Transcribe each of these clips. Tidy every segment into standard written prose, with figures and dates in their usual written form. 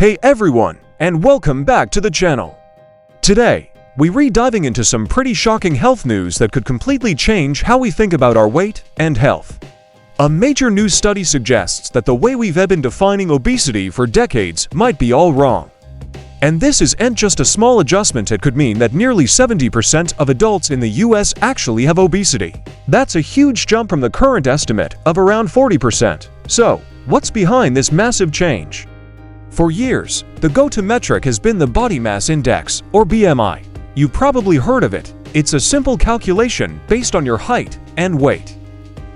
Hey everyone, and welcome back to the channel. Today, we're diving into some pretty shocking health news that could completely change how we think about our weight and health. A major new study suggests that the way we've been defining obesity for decades might be all wrong. And this isn't just a small adjustment. It could mean that nearly 70% of adults in the US actually have obesity. That's a huge jump from the current estimate of around 40%. So, what's behind this massive change? For years, the go-to metric has been the body mass index, or BMI. You've probably heard of it. It's a simple calculation based on your height and weight.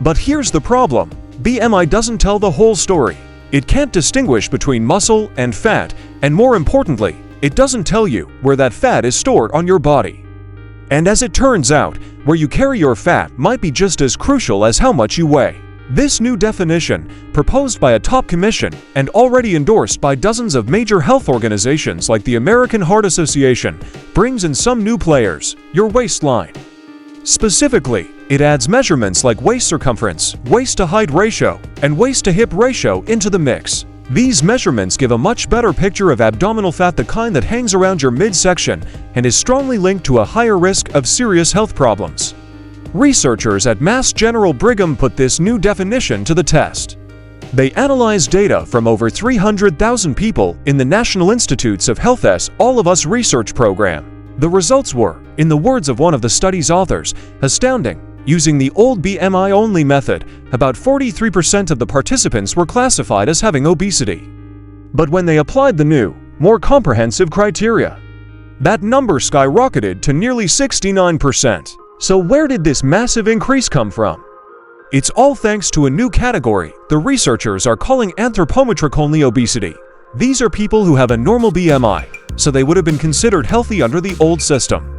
But here's the problem. BMI doesn't tell the whole story. It can't distinguish between muscle and fat, and more importantly, it doesn't tell you where that fat is stored on your body. And as it turns out, where you carry your fat might be just as crucial as how much you weigh. This new definition, proposed by a top commission and already endorsed by dozens of major health organizations like the American Heart Association, brings in some new players: your waistline. Specifically, it adds measurements like waist circumference, waist-to-height ratio, and waist-to-hip ratio into the mix. These measurements give a much better picture of abdominal fat, the kind that hangs around your midsection and is strongly linked to a higher risk of serious health problems. Researchers at Mass General Brigham put this new definition to the test. They analyzed data from over 300,000 people in the National Institutes of Health's All of Us research program. The results were, in the words of one of the study's authors, astounding. Using the old BMI-only method, about 43% of the participants were classified as having obesity. But when they applied the new, more comprehensive criteria, that number skyrocketed to nearly 69%. So where did this massive increase come from? It's all thanks to a new category the researchers are calling anthropometric-only obesity. These are people who have a normal BMI, so they would have been considered healthy under the old system.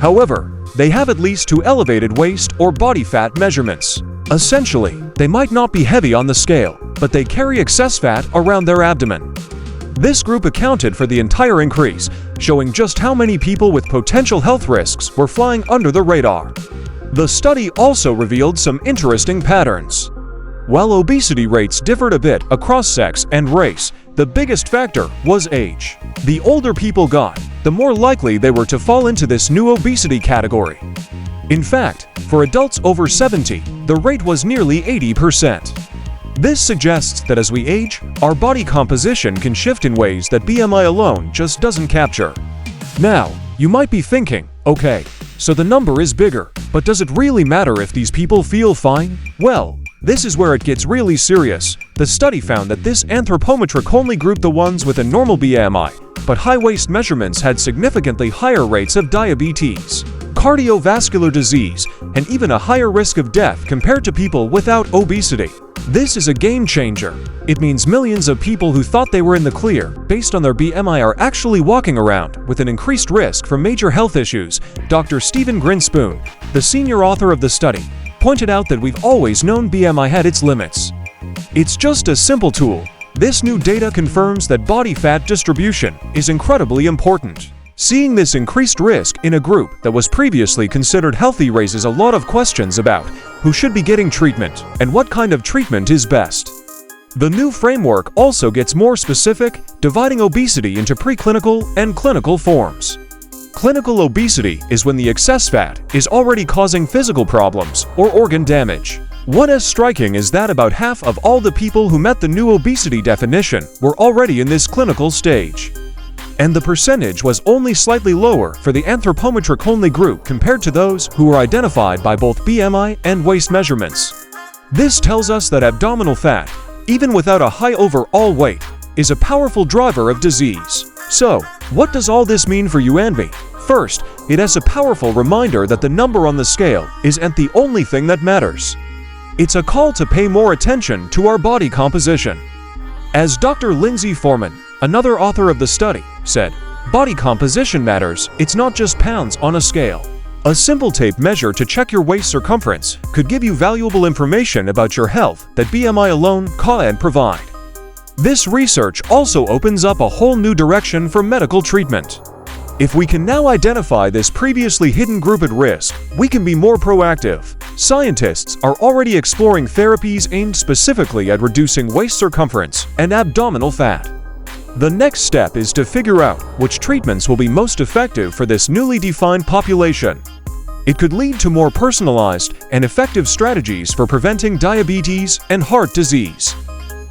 However, they have at least two elevated waist or body fat measurements. Essentially, they might not be heavy on the scale, but they carry excess fat around their abdomen. This group accounted for the entire increase, showing just how many people with potential health risks were flying under the radar. The study also revealed some interesting patterns. While obesity rates differed a bit across sex and race, the biggest factor was age. The older people got, the more likely they were to fall into this new obesity category. In fact, for adults over 70, the rate was nearly 80%. This suggests that as we age, our body composition can shift in ways that BMI alone just doesn't capture. Now, you might be thinking, okay, so the number is bigger, but does it really matter if these people feel fine? Well, this is where it gets really serious. The study found that this anthropometric-only group, the ones with a normal BMI, but high waist measurements, had significantly higher rates of diabetes, cardiovascular disease, and even a higher risk of death compared to people without obesity. This is a game changer. It means millions of people who thought they were in the clear based on their BMI are actually walking around with an increased risk for major health issues. Dr. Stephen Grinspoon, the senior author of the study, pointed out that we've always known BMI had its limits. It's just a simple tool. This new data confirms that body fat distribution is incredibly important. Seeing this increased risk in a group that was previously considered healthy raises a lot of questions about who should be getting treatment and what kind of treatment is best. The new framework also gets more specific, dividing obesity into preclinical and clinical forms. Clinical obesity is when the excess fat is already causing physical problems or organ damage. What is striking is that about half of all the people who met the new obesity definition were already in this clinical stage. And the percentage was only slightly lower for the anthropometric-only group compared to those who were identified by both BMI and waist measurements. This tells us that abdominal fat, even without a high overall weight, is a powerful driver of disease. So, what does all this mean for you and me? First, it is a powerful reminder that the number on the scale isn't the only thing that matters. It's a call to pay more attention to our body composition. As Dr. Lindsay Foreman, another author of the study, said, body composition matters. It's not just pounds on a scale. A simple tape measure to check your waist circumference could give you valuable information about your health that BMI alone can't provide. This research also opens up a whole new direction for medical treatment. If we can now identify this previously hidden group at risk, we can be more proactive. Scientists are already exploring therapies aimed specifically at reducing waist circumference and abdominal fat. The next step is to figure out which treatments will be most effective for this newly defined population. It could lead to more personalized and effective strategies for preventing diabetes and heart disease.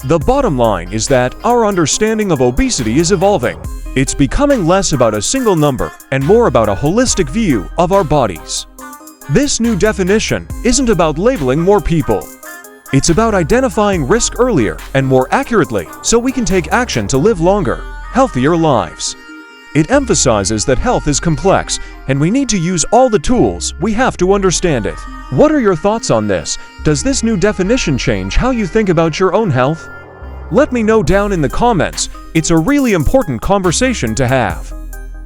The bottom line is that our understanding of obesity is evolving. It's becoming less about a single number and more about a holistic view of our bodies. This new definition isn't about labeling more people. It's about identifying risk earlier and more accurately so we can take action to live longer, healthier lives. It emphasizes that health is complex and we need to use all the tools we have to understand it. What are your thoughts on this? Does this new definition change how you think about your own health? Let me know down in the comments. It's a really important conversation to have.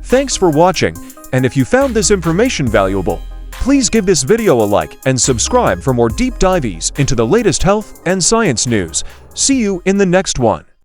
Thanks for watching, and if you found this information valuable, please give this video a like and subscribe for more deep dives into the latest health and science news. See you in the next one.